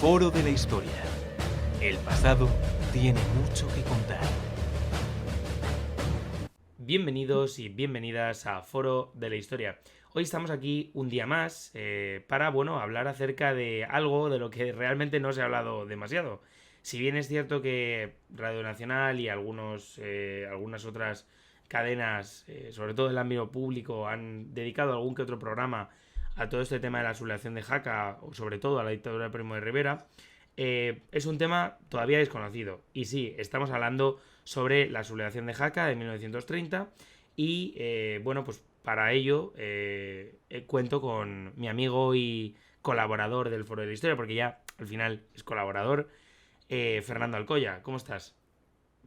Foro de la Historia. El pasado tiene mucho que contar. Bienvenidos y bienvenidas a Foro de la Historia. Hoy estamos aquí un día más para, hablar acerca de algo de lo que realmente no se ha hablado demasiado. Si bien es cierto que Radio Nacional y algunas otras cadenas, sobre todo del ámbito público, han dedicado algún que otro programa a todo este tema de la sublevación de Jaca, o sobre todo a la dictadura de Primo de Rivera, es un tema todavía desconocido. Y sí, estamos hablando sobre la sublevación de Jaca de 1930 y pues para ello cuento con mi amigo y colaborador del Foro de la Historia, porque ya al final es colaborador, Fernando Alcoya. ¿Cómo estás?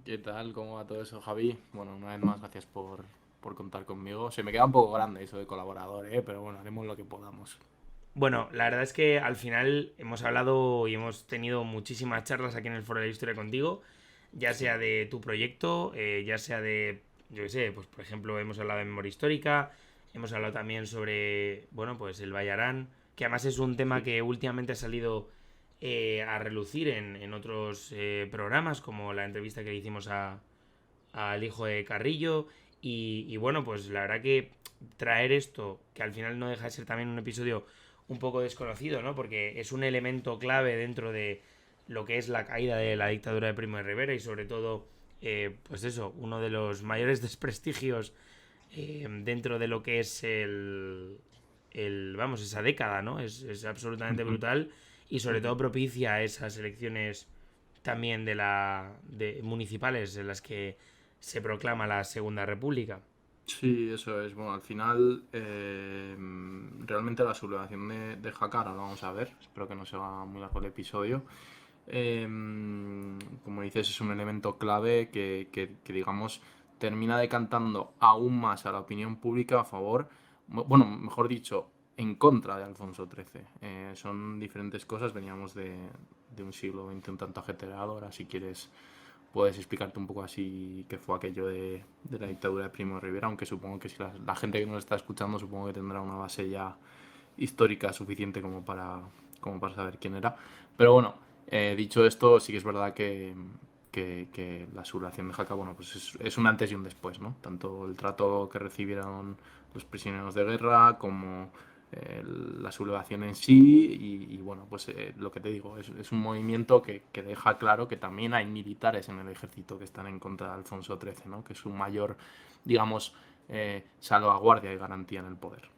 ¿Qué tal? ¿Cómo va todo eso, Javi? Bueno, una vez más, gracias por contar conmigo. Se me queda un poco grande eso de colaborador, pero bueno, haremos lo que podamos. Bueno, la verdad es que al final hemos hablado y hemos tenido muchísimas charlas aquí en el Foro de la Historia contigo, ya sea de tu proyecto, ya sea de, yo qué sé, pues por ejemplo hemos hablado de memoria histórica, hemos hablado también sobre, pues el Bayarán, que además es un tema que últimamente ha salido a relucir en otros programas, como la entrevista que le hicimos al hijo de Carrillo, pues la verdad que traer esto, que al final no deja de ser también un episodio un poco desconocido, ¿no? Porque es un elemento clave dentro de lo que es la caída de la dictadura de Primo de Rivera y sobre todo, uno de los mayores desprestigios dentro de lo que es esa década, ¿no? Es absolutamente brutal y sobre todo propicia esas elecciones también de municipales en las que se proclama la Segunda República. Sí, eso es. Bueno, al final, realmente la sublevación de Jaca, ahora lo vamos a ver. Espero que no se haga muy largo el episodio. Como dices, es un elemento clave que, digamos, termina decantando aún más a la opinión pública a favor, bueno, mejor dicho, en contra de Alfonso XIII. Son diferentes cosas, veníamos de un siglo XX un tanto ajetreado. Ahora, si quieres, puedes explicarte un poco así qué fue aquello de la dictadura de Primo de Rivera, aunque supongo que si la gente que nos está escuchando supongo que tendrá una base ya histórica suficiente como para saber quién era. Pero bueno, dicho esto, sí que es verdad que la sublevación de Jaca, pues es un antes y un después, ¿no? Tanto el trato que recibieron los prisioneros de guerra como la sublevación en sí lo que te digo, es un movimiento que deja claro que también hay militares en el ejército que están en contra de Alfonso XIII, ¿no? Que es su mayor, digamos, salvaguardia y garantía en el poder.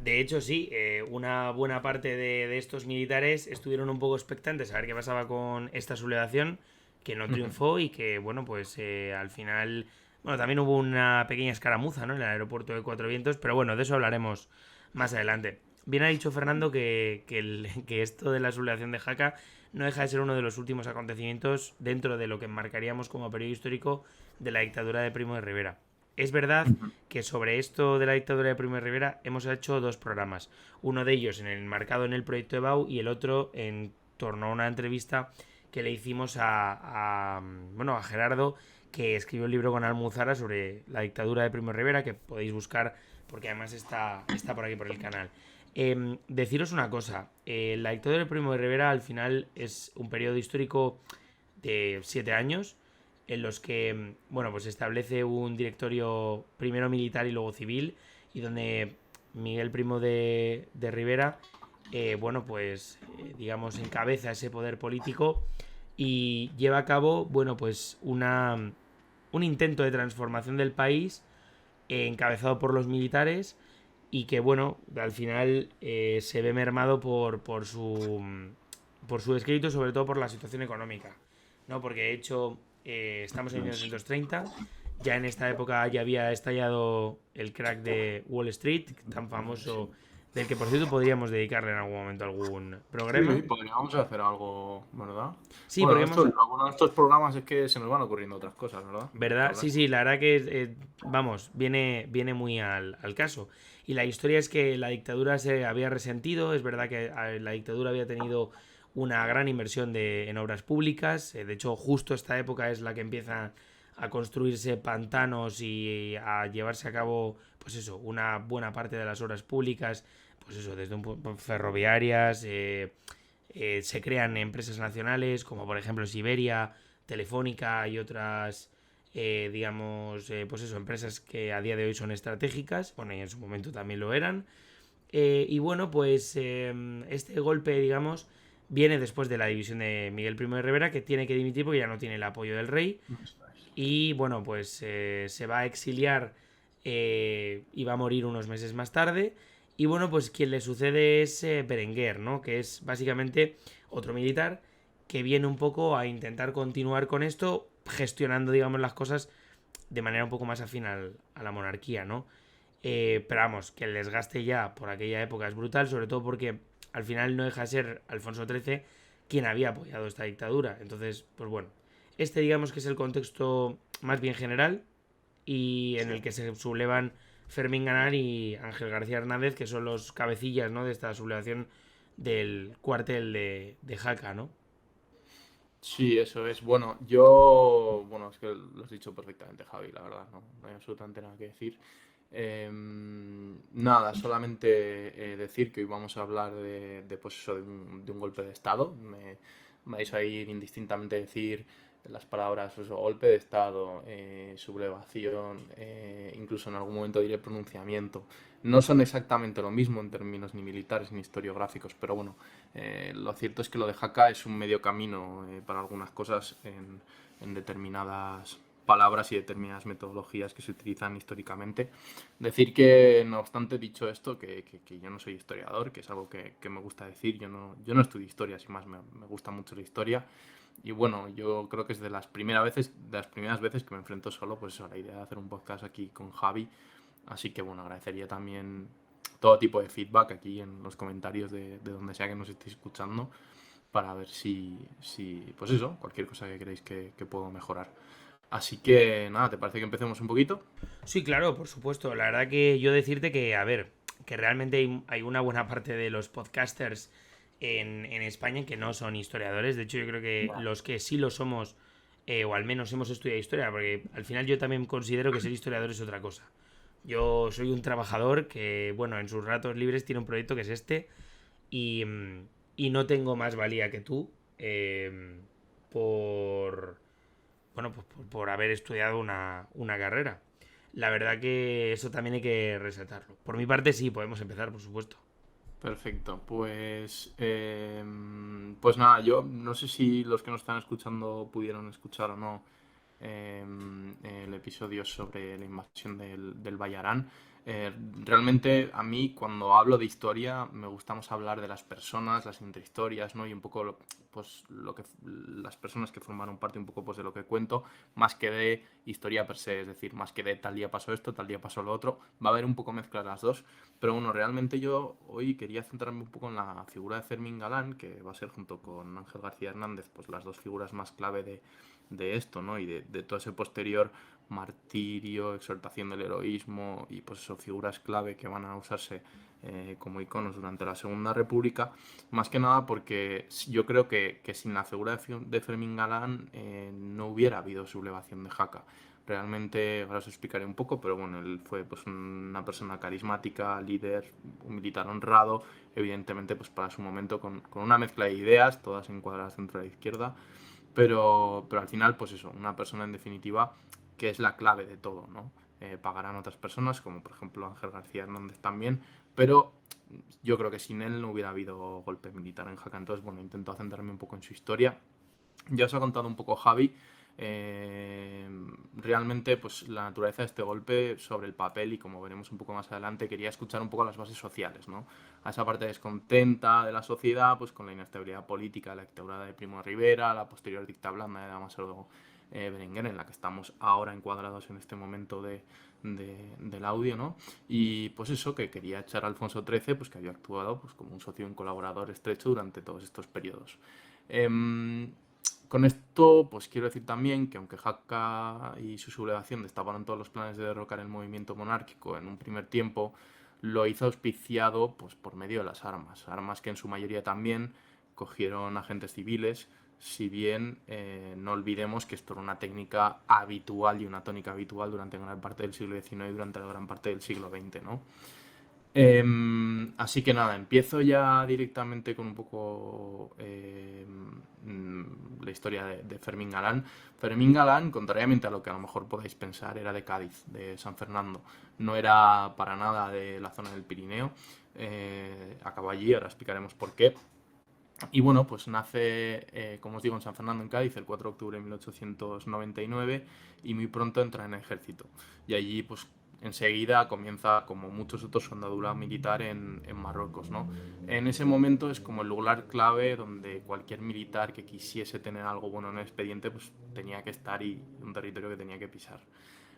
De hecho, sí, una buena parte de estos militares estuvieron un poco expectantes a ver qué pasaba con esta sublevación, que no triunfó y que, al final, también hubo una pequeña escaramuza, ¿no? En el aeropuerto de Cuatro Vientos, pero bueno, de eso hablaremos más adelante. Bien ha dicho Fernando que esto de la sublevación de Jaca no deja de ser uno de los últimos acontecimientos dentro de lo que enmarcaríamos como periodo histórico de la dictadura de Primo de Rivera. Es verdad que sobre esto de la dictadura de Primo de Rivera hemos hecho dos programas. Uno de ellos enmarcado en el proyecto EBAU y el otro en torno a una entrevista que le hicimos a Gerardo, que escribió un libro con Almuzara sobre la dictadura de Primo de Rivera, que podéis buscar porque además está por aquí por el canal. Deciros una cosa, la dictadura de Primo de Rivera al final es un periodo histórico de 7 años en los que se establece un directorio primero militar y luego civil y donde Miguel Primo de Rivera encabeza ese poder político y lleva a cabo un intento de transformación del país encabezado por los militares y que al final se ve mermado por su escrito, sobre todo por la situación económica, ¿no? Porque de hecho estamos en 1930, ya en esta época ya había estallado el crack de Wall Street, tan famoso, del que por cierto podríamos dedicarle en algún momento algún programa. Sí, podríamos hacer algo, ¿verdad? Sí, Bueno, porque hemos... algunos de estos programas es que se nos van ocurriendo otras cosas, ¿verdad? De las que ¿Verdad? hablar. Sí, la verdad que, viene muy al caso. Y la historia es que la dictadura se había resentido, es verdad que la dictadura había tenido una gran inversión en obras públicas, de hecho justo esta época es la que empieza a construirse pantanos y a llevarse a cabo, una buena parte de las obras públicas, desde ferroviarias, Se crean empresas nacionales como por ejemplo Siberia, Telefónica y otras, pues eso, empresas que a día de hoy son estratégicas, bueno, y en su momento también lo eran. Y bueno, pues este golpe, digamos, viene después de la división de Miguel I de Rivera, que tiene que dimitir porque ya no tiene el apoyo del rey. Y bueno, pues se va a exiliar y va a morir unos meses más tarde. Y bueno, pues quien le sucede es Berenguer, ¿no? Que es básicamente otro militar que viene un poco a intentar continuar con esto, gestionando, digamos, las cosas de manera un poco más afín a la monarquía, ¿no? Pero vamos, que el desgaste ya por aquella época es brutal, sobre todo porque al final no deja de ser Alfonso XIII quien había apoyado esta dictadura. Entonces, pues bueno, este digamos que es el contexto más bien general y en Sí. el que se sublevan Fermín Ganar y Ángel García Hernández, que son los cabecillas, ¿no?, de esta sublevación del cuartel de Jaca, ¿no? Sí, eso es. Bueno, bueno, es que lo has dicho perfectamente, Javi, la verdad, no hay absolutamente nada que decir. Nada, solamente decir que hoy vamos a hablar pues eso, de un golpe de Estado. Me vais a ir indistintamente decir las palabras pues, eso, golpe de Estado, sublevación, incluso en algún momento diré pronunciamiento. No son exactamente lo mismo en términos ni militares ni historiográficos, pero bueno, lo cierto es que lo de Jaca es un medio camino para algunas cosas en determinadas palabras y determinadas metodologías que se utilizan históricamente. Decir que, no obstante, dicho esto, que yo no soy historiador, que es algo que me gusta decir, yo no estudio historia, sin más, me gusta mucho la historia. Y bueno, yo creo que es de las primeras veces que me enfrento solo pues a la idea de hacer un podcast aquí con Javi. Así que bueno, agradecería también todo tipo de feedback aquí en los comentarios de donde sea que nos estéis escuchando para ver si pues eso, cualquier cosa que queréis que puedo mejorar. Así que nada, ¿te parece que empecemos un poquito? Sí, claro, por supuesto. La verdad que yo decirte que, a ver, que realmente hay una buena parte de los podcasters en España que no son historiadores. De hecho, yo creo que los que sí lo somos, o al menos hemos estudiado historia, porque al final yo también considero que ser historiador es otra cosa. Yo soy un trabajador que, bueno, en sus ratos libres tiene un proyecto que es este y, y no tengo más valía que tú por, bueno, pues por haber estudiado una carrera. La verdad que eso también hay que resaltarlo. Por mi parte sí, podemos empezar, por supuesto. Perfecto, pues nada, yo no sé si los que nos están escuchando pudieron escuchar o no el episodio sobre la invasión del Bayarán. Realmente a mí cuando hablo de historia me gusta más hablar de las personas, las intrahistorias, ¿no? Y un poco pues las personas que formaron parte un poco pues de lo que cuento, más que de historia per se, es decir, más que de tal día pasó esto, tal día pasó lo otro. Va a haber un poco mezcla de las dos, pero bueno, realmente yo hoy quería centrarme un poco en la figura de Fermín Galán, que va a ser junto con Ángel García Hernández pues las dos figuras más clave de esto, ¿no? Y de todo ese posterior martirio, exaltación del heroísmo y pues eso, figuras clave que van a usarse como iconos durante la Segunda República, más que nada porque yo creo que sin la figura de Fermín Galán no hubiera habido sublevación de Jaca. Realmente, ahora os explicaré un poco, pero bueno, él fue pues una persona carismática, líder, un militar honrado, evidentemente pues para su momento con una mezcla de ideas, todas encuadradas dentro de la izquierda, pero al final pues eso, una persona en definitiva que es la clave de todo, ¿no? Pagarán otras personas, como por ejemplo Ángel García Hernández también, pero yo creo que sin él no hubiera habido golpe militar en Jaca. Entonces, bueno, intento centrarme un poco en su historia. Ya os ha contado un poco Javi. eh, Realmente, pues la naturaleza de este golpe sobre el papel y como veremos un poco más adelante, quería escuchar un poco las bases sociales, ¿no? A esa parte descontenta de la sociedad, pues con la inestabilidad política, la dictadura de Primo de Rivera, la posterior dictadura blanda de Damaso Berenguer, en la que estamos ahora encuadrados en este momento del audio, ¿no? Y pues eso, que quería echar a Alfonso XIII, pues que había actuado pues, como un socio y un colaborador estrecho durante todos estos periodos. Con esto, pues quiero decir también que aunque Jaca y su sublevación destaparon todos los planes de derrocar el movimiento monárquico en un primer tiempo, lo hizo auspiciado pues, por medio de las armas, armas que en su mayoría también cogieron agentes civiles, si bien no olvidemos que esto era una técnica habitual y una tónica habitual durante gran parte del siglo XIX y durante la gran parte del siglo XX, ¿no? Así que nada, empiezo ya directamente con un poco la historia de Fermín Galán. Fermín Galán, contrariamente a lo que a lo mejor podéis pensar, era de Cádiz, de San Fernando. No era para nada de la zona del Pirineo. Acabó allí, ahora explicaremos por qué. Y bueno, pues nace, como os digo, en San Fernando, en Cádiz, el 4 de octubre de 1899 y muy pronto entra en el ejército. Y allí, pues enseguida comienza, como muchos otros, su andadura militar en Marruecos, ¿no? En ese momento es como el lugar clave donde cualquier militar que quisiese tener algo bueno en el expediente, pues tenía que estar y un territorio que tenía que pisar.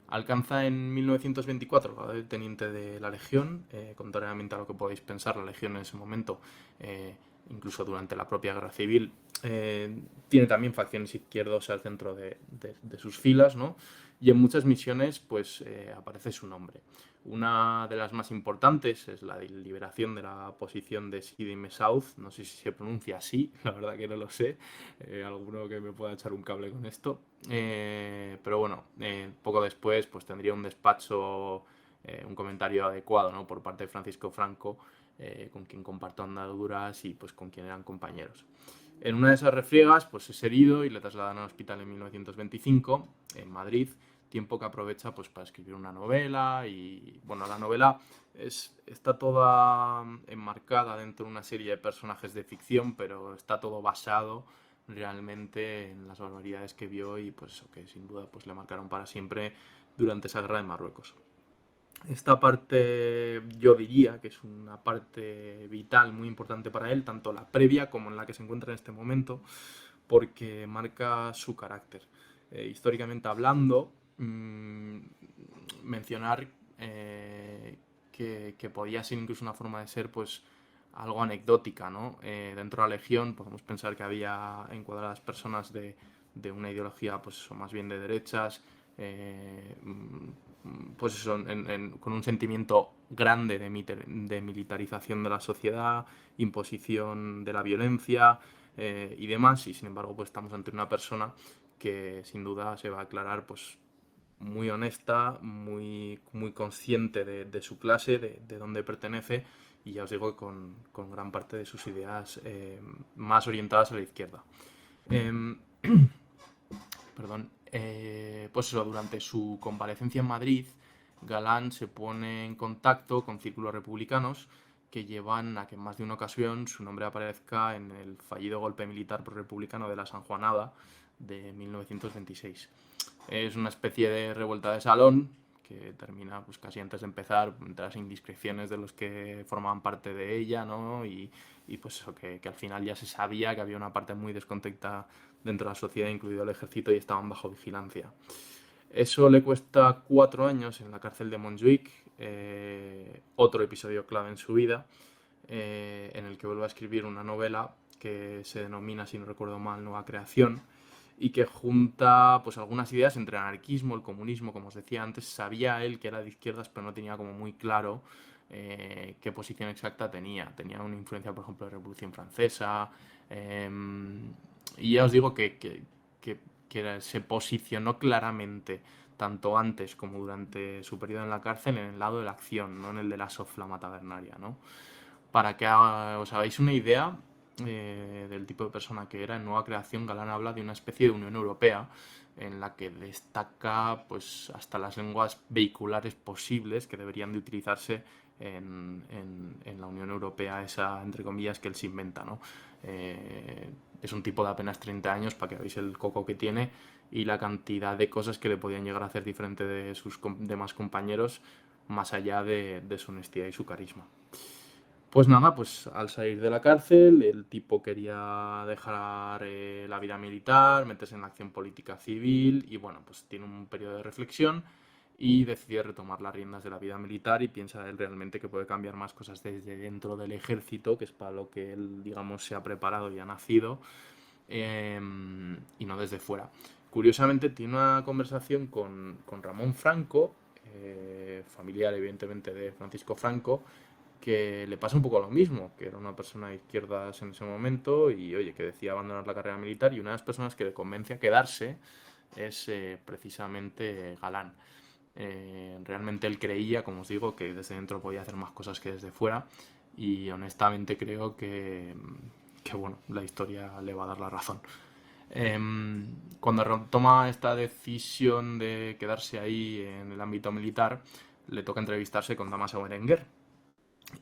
Alcanza en 1924 el grado de teniente de la Legión, contrariamente a lo que podéis pensar, la Legión en ese momento, incluso durante la propia Guerra Civil, tiene también facciones izquierdas al centro de sus filas, ¿no? Y en muchas misiones pues aparece su nombre. Una de las más importantes es la de liberación de la posición de Sidi Messaoud, no sé si se pronuncia así, la verdad que no lo sé, alguno que me pueda echar un cable con esto, pero bueno, poco después pues tendría un despacho, un comentario adecuado, ¿no? Por parte de Francisco Franco, con quien comparto andaduras y pues con quien eran compañeros. En una de esas refriegas pues es herido y le trasladan al hospital en 1925 en Madrid, tiempo que aprovecha pues para escribir una novela. Y bueno, la novela está toda enmarcada dentro de una serie de personajes de ficción, pero está todo basado realmente en las barbaridades que vio y pues eso que sin duda pues le marcaron para siempre durante esa guerra de Marruecos. Esta parte yo diría que es una parte vital, muy importante para él, tanto la previa como en la que se encuentra en este momento, porque marca su carácter. Históricamente hablando, mencionar que podía ser incluso una forma de ser pues algo anecdótica, ¿no? Dentro de la Legión podemos pensar que había encuadradas personas de una ideología pues eso, más bien de derechas, pues eso, con un sentimiento grande de militarización de la sociedad, imposición de la violencia y demás, y sin embargo pues estamos ante una persona que sin duda se va a aclarar pues muy honesta, muy consciente de su clase, de dónde pertenece, y ya os digo con gran parte de sus ideas más orientadas a la izquierda. Perdón. Pues eso, durante su comparecencia en Madrid, Galán se pone en contacto con círculos republicanos que llevan a que en más de una ocasión su nombre aparezca en el fallido golpe militar pro-republicano de la Sanjuanada de 1926. Es una especie de revuelta de salón que termina pues casi antes de empezar, entre las indiscreciones de los que formaban parte de ella, ¿no? Y pues eso, que al final ya se sabía que había una parte muy descontenta dentro de la sociedad, incluido el ejército, y estaban bajo vigilancia. Eso le cuesta 4 años en la cárcel de Montjuic, otro episodio clave en su vida, en el que vuelve a escribir una novela que se denomina, si no recuerdo mal, Nueva Creación, y que junta pues algunas ideas entre el anarquismo, el comunismo, como os decía antes. Sabía él que era de izquierdas, pero no tenía como muy claro qué posición exacta tenía. Tenía una influencia, por ejemplo, de la Revolución Francesa, y ya os digo que se posicionó claramente, tanto antes como durante su periodo en la cárcel, en el lado de la acción, no en el de la soflama tabernaria, ¿no? Para que os hagáis una idea del tipo de persona que era, en Nueva Creación Galán habla de una especie de Unión Europea en la que destaca pues hasta las lenguas vehiculares posibles que deberían de utilizarse en la Unión Europea, esa entre comillas que él se inventa, ¿no? Es un tipo de apenas 30 años, para que veáis el coco que tiene y la cantidad de cosas que le podían llegar a hacer diferente de sus demás compañeros, más allá de su honestidad y su carisma. Pues nada, pues al salir de la cárcel, el tipo quería dejar la vida militar, meterse en la acción política civil y bueno, pues tiene un periodo de reflexión y decide retomar las riendas de la vida militar y piensa él realmente que puede cambiar más cosas desde dentro del ejército, que es para lo que él, digamos, se ha preparado y ha nacido, y no desde fuera. Curiosamente tiene una conversación con Ramón Franco, familiar evidentemente de Francisco Franco, que le pasa un poco lo mismo, que era una persona de izquierdas en ese momento y oye, que decía abandonar la carrera militar, y una de las personas que le convence a quedarse es precisamente Galán. Realmente él creía, como os digo, que desde dentro podía hacer más cosas que desde fuera y honestamente creo que bueno, la historia le va a dar la razón. Cuando toma esta decisión de quedarse ahí en el ámbito militar, le toca entrevistarse con Dámaso Berenguer.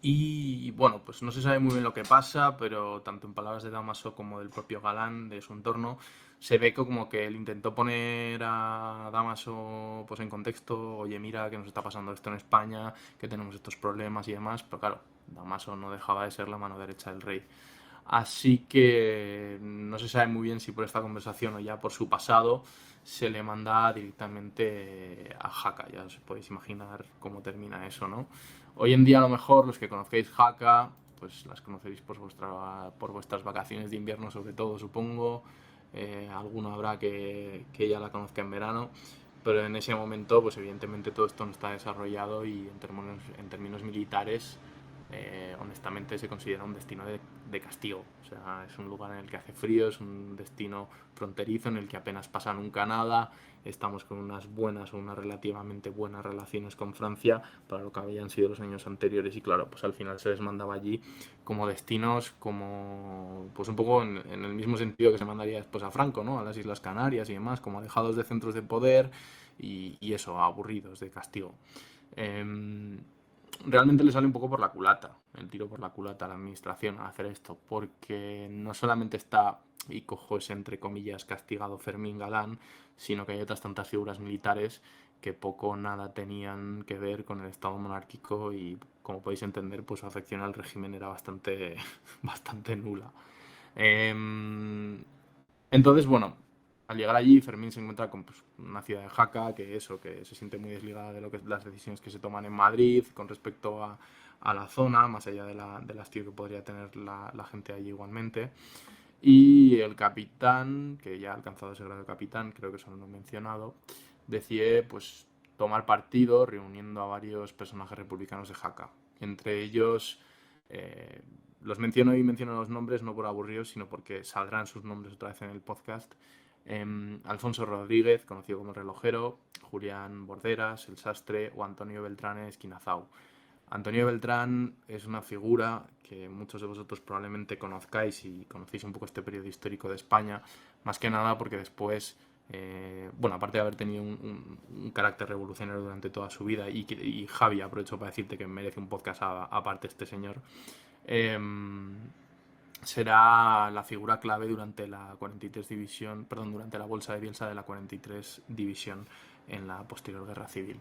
Y bueno, pues no se sabe muy bien lo que pasa, pero tanto en palabras de Dámaso como del propio Galán, de su entorno, se ve como que él intentó poner a Dámaso pues en contexto, oye, mira que nos está pasando esto en España, que tenemos estos problemas y demás, pero claro, Dámaso no dejaba de ser la mano derecha del rey. Así que no se sabe muy bien si por esta conversación o ya por su pasado se le manda directamente a Jaca. Ya os podéis imaginar cómo termina eso, ¿no? Hoy en día a lo mejor los que conocéis Jaca, pues las conoceréis por vuestras vacaciones de invierno sobre todo, supongo. Alguno habrá que ya la conozca en verano. Pero en ese momento, pues evidentemente todo esto no está desarrollado y en términos militares honestamente se considera un destino de castigo. O sea, es un lugar en el que hace frío, es un destino fronterizo en el que apenas pasa nunca nada. Estamos con unas buenas o unas relativamente buenas relaciones con Francia para lo que habían sido los años anteriores y claro, pues al final se les mandaba allí como destinos, como pues un poco en el mismo sentido que se mandaría después a Franco, ¿no? A las Islas Canarias y demás, como alejados de centros de poder y eso, aburridos de castigo. Realmente le sale un poco por la culata, el tiro por la culata a la administración a hacer esto, porque no solamente está, y cojo ese entre comillas, castigado Fermín Galán, sino que hay otras tantas figuras militares que poco o nada tenían que ver con el Estado monárquico y, como podéis entender, pues su afección al régimen era bastante, bastante nula. Entonces, bueno, al llegar allí, Fermín se encuentra con pues, una ciudad de Jaca que se siente muy desligada de lo que las decisiones que se toman en Madrid con respecto a la zona, más allá del hastío que podría tener la gente allí igualmente. Y el capitán, que ya ha alcanzado ese grado de capitán, creo que solo lo he mencionado, decide pues tomar partido reuniendo a varios personajes republicanos de Jaca. Entre ellos, los menciono y menciono los nombres no por aburridos, sino porque saldrán sus nombres otra vez en el podcast. Alfonso Rodríguez, conocido como el Relojero, Julián Borderas, el Sastre o Antonio Beltrán Esquinazao. Antonio Beltrán es una figura que muchos de vosotros probablemente conozcáis y conocéis un poco este periodo histórico de España, más que nada porque después, bueno, aparte de haber tenido un carácter revolucionario durante toda su vida y Javi, aprovecho para decirte que merece un podcast aparte este señor, será la figura clave durante la 43 división, perdón, durante la bolsa de Bielsa de la 43 división en la posterior guerra civil.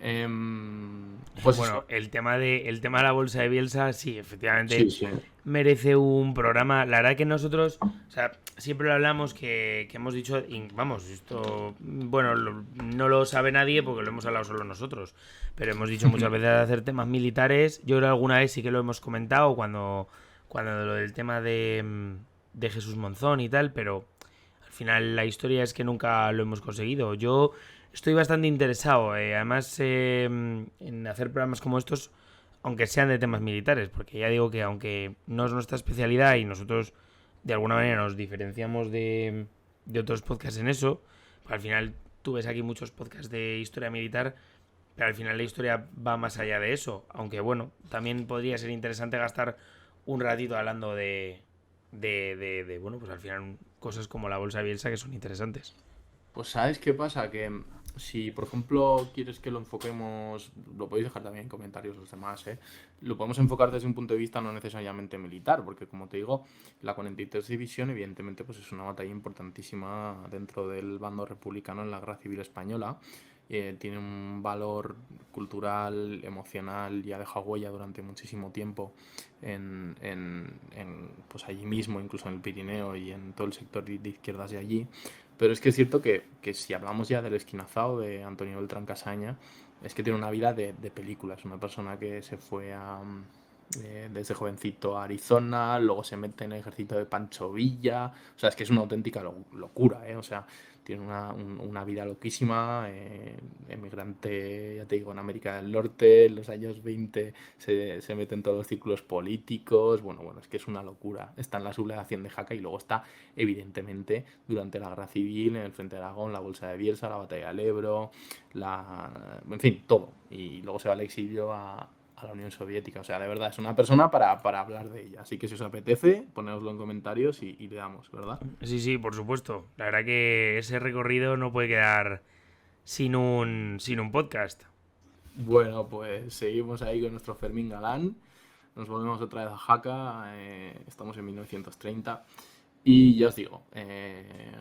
Pues bueno, el tema de la bolsa de Bielsa, sí, efectivamente sí. Merece un programa. La verdad que nosotros, o sea, siempre lo hablamos que hemos dicho, y vamos, esto, bueno, no lo sabe nadie porque lo hemos hablado solo nosotros, pero hemos dicho muchas veces de hacer temas militares. Yo creo que alguna vez sí que lo hemos comentado cuando lo del tema de Jesús Monzón y tal, pero al final la historia es que nunca lo hemos conseguido. Yo estoy bastante interesado, además, en hacer programas como estos, aunque sean de temas militares, porque ya digo que aunque no es nuestra especialidad y nosotros de alguna manera nos diferenciamos de otros podcasts en eso, pues al final tú ves aquí muchos podcasts de historia militar, pero al final la historia va más allá de eso, aunque bueno, también podría ser interesante gastar un ratito hablando de bueno, pues al final cosas como la bolsa de Bielsa que son interesantes. Pues ¿sabes qué pasa? Que si, por ejemplo, quieres que lo enfoquemos, lo podéis dejar también en comentarios los demás, ¿eh? Lo podemos enfocar desde un punto de vista no necesariamente militar, porque como te digo, la 43 División evidentemente pues es una batalla importantísima dentro del bando republicano en la Guerra Civil Española. Tiene un valor cultural, emocional y ha dejado huella durante muchísimo tiempo pues allí mismo, incluso en el Pirineo y en todo el sector de izquierdas de allí. Pero es que es cierto que si hablamos ya del Esquinazao, de Antonio Beltrán Casaña, es que tiene una vida de película. Es una persona que se fue desde jovencito a Arizona, luego se mete en el ejército de Pancho Villa, o sea, es que es una auténtica locura, ¿eh? O sea, tiene una vida loquísima, emigrante, ya te digo, en América del Norte, en los años 20 se mete en todos los círculos políticos, bueno, es que es una locura. Está en la sublevación de Jaca y luego está, evidentemente, durante la Guerra Civil, en el Frente de Aragón, la Bolsa de Bielsa, la Batalla del Ebro, en fin, todo. Y luego se va al exilio a la Unión Soviética. O sea, de verdad, es una persona para hablar de ella. Así que si os apetece, ponéoslo en comentarios y le damos, ¿verdad? Sí, por supuesto. La verdad que ese recorrido no puede quedar sin un podcast. Bueno, pues seguimos ahí con nuestro Fermín Galán. Nos volvemos otra vez a Jaca. Estamos en 1930. Y ya os digo,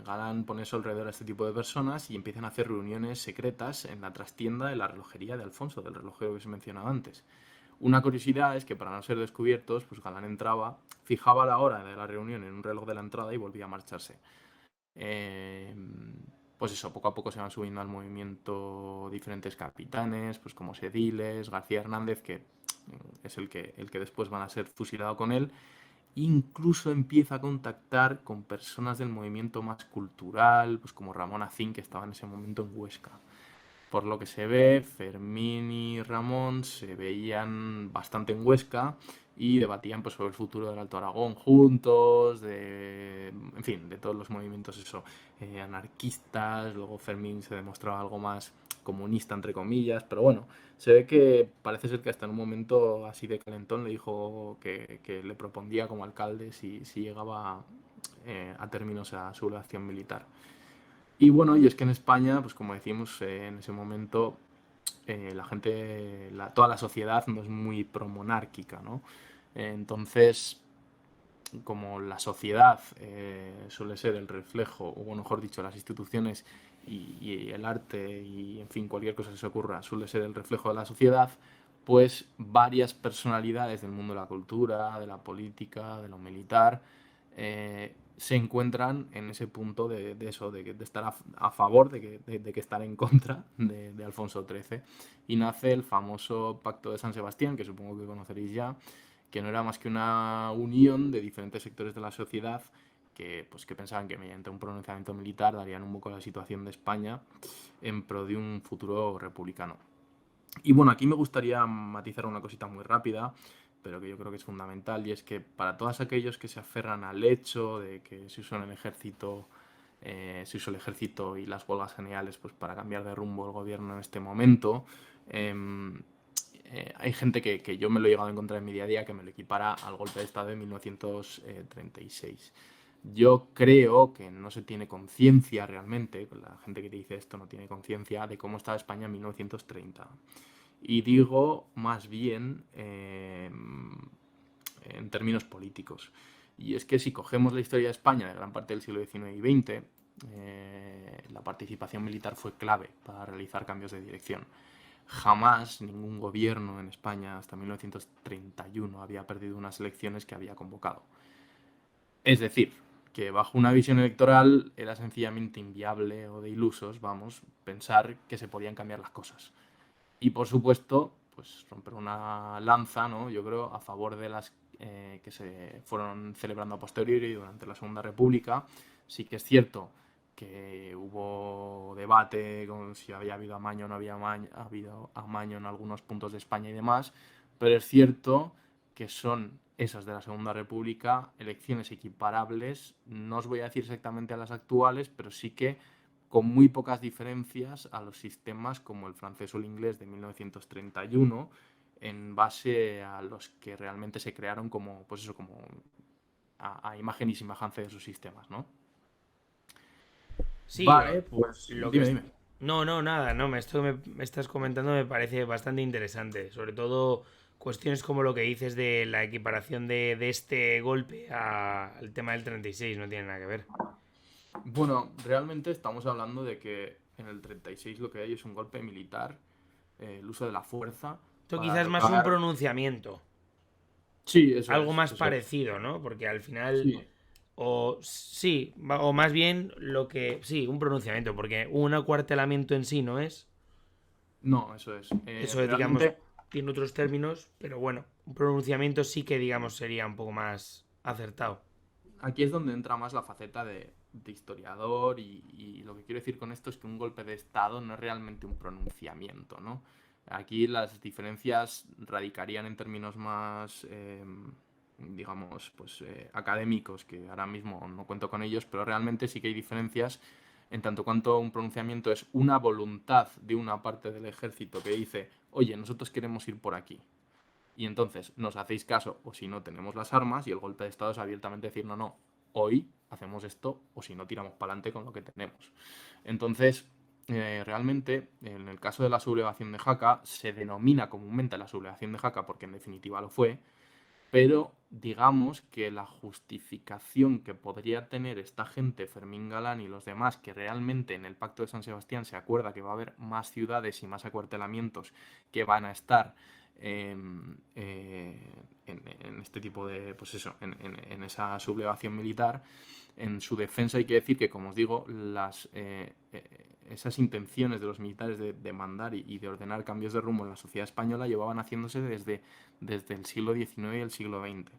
Galán pone eso alrededor a este tipo de personas y empiezan a hacer reuniones secretas en la trastienda de la relojería de Alfonso, del relojero que os he mencionado antes. Una curiosidad es que para no ser descubiertos, pues Galán entraba, fijaba la hora de la reunión en un reloj de la entrada y volvía a marcharse. Eh, pues eso, poco a poco se van subiendo al movimiento diferentes capitanes, pues como Sediles, García Hernández, que es el que después van a ser fusilado con él. Incluso empieza a contactar con personas del movimiento más cultural, pues como Ramón Acín, que estaba en ese momento en Huesca. Por lo que se ve, Fermín y Ramón se veían bastante en Huesca y debatían pues, sobre el futuro del Alto Aragón juntos, en fin, de todos los movimientos eso, anarquistas. Luego Fermín se demostraba algo más comunista, entre comillas, pero bueno, se ve que parece ser que hasta en un momento así de calentón le dijo que le propondría como alcalde si llegaba a términos a su acción militar. Y bueno, y es que en España, pues como decimos, en ese momento la gente, toda la sociedad no es muy promonárquica, ¿no? Entonces, como la sociedad suele ser el reflejo, o bueno, mejor dicho, las instituciones y el arte y, en fin, cualquier cosa que se ocurra suele ser el reflejo de la sociedad, pues varias personalidades del mundo de la cultura, de la política, de lo militar, se encuentran en ese punto de eso, de estar a favor, de que estar en contra de Alfonso XIII. Y nace el famoso Pacto de San Sebastián, que supongo que conoceréis ya, que no era más que una unión de diferentes sectores de la sociedad que pensaban que mediante un pronunciamiento militar darían un poco la situación de España en pro de un futuro republicano. Y bueno, aquí me gustaría matizar una cosita muy rápida, pero que yo creo que es fundamental, y es que para todos aquellos que se aferran al hecho de que se usó el ejército y las huelgas generales pues, para cambiar de rumbo el gobierno en este momento, hay gente que yo me lo he llegado a encontrar en mi día a día que me lo equipara al golpe de Estado de 1936. Yo creo que no se tiene conciencia realmente, la gente que te dice esto no tiene conciencia de cómo estaba España en 1930. Y digo más bien en términos políticos. Y es que si cogemos la historia de España de gran parte del siglo XIX y XX, la participación militar fue clave para realizar cambios de dirección. Jamás ningún gobierno en España hasta 1931 había perdido unas elecciones que había convocado. Es decir, que bajo una visión electoral era sencillamente inviable o de ilusos, vamos, pensar que se podían cambiar las cosas. Y por supuesto, pues romper una lanza, ¿no? Yo creo, a favor de las que se fueron celebrando a posteriori durante la Segunda República. Sí que es cierto que hubo debate con si había habido amaño o no había habido amaño en algunos puntos de España y demás, pero es cierto que son esas de la Segunda República elecciones equiparables, no os voy a decir exactamente a las actuales, pero sí que con muy pocas diferencias a los sistemas como el francés o el inglés de 1931, en base a los que realmente se crearon como, pues eso, como a imagen y semejanza de sus sistemas, ¿no? Sí, Vale, pues lo que dime, es... dime. No, nada, no, esto que me estás comentando me parece bastante interesante. Sobre todo cuestiones como lo que dices de la equiparación de este golpe al tema del 36, no tiene nada que ver. Bueno, realmente estamos hablando de que en el 36 lo que hay es un golpe militar, el uso de la fuerza Esto para quizás es más un derrocar... pronunciamiento, Sí, eso algo es, más eso es. parecido, ¿no? Porque al final, Sí, o sí, o más bien lo que, sí, un pronunciamiento, porque un acuartelamiento en sí no es, no, eso es. eso es, digamos, Realmente... tiene otros términos, pero bueno, un pronunciamiento sí que, digamos, sería un poco más acertado. Aquí es donde entra más la faceta de historiador y lo que quiero decir con esto es que un golpe de Estado no es realmente un pronunciamiento, ¿no? Aquí las diferencias radicarían en términos más, digamos, pues académicos, que ahora mismo no cuento con ellos, pero realmente sí que hay diferencias en tanto cuanto un pronunciamiento es una voluntad de una parte del ejército que dice, oye, nosotros queremos ir por aquí. Y entonces nos hacéis caso o si no tenemos las armas y el golpe de Estado es abiertamente decir, no, no, hoy hacemos esto o si no tiramos para adelante con lo que tenemos. Entonces, realmente, en el caso de la sublevación de Jaca, se denomina comúnmente la sublevación de Jaca porque en definitiva lo fue, pero digamos que la justificación que podría tener esta gente, Fermín Galán y los demás, que realmente en el Pacto de San Sebastián se acuerda que va a haber más ciudades y más acuartelamientos que van a estar en este tipo de, pues eso, en esa sublevación militar, en su defensa hay que decir que, como os digo, esas intenciones de los militares de mandar y de ordenar cambios de rumbo en la sociedad española llevaban haciéndose desde el siglo XIX y el siglo XX.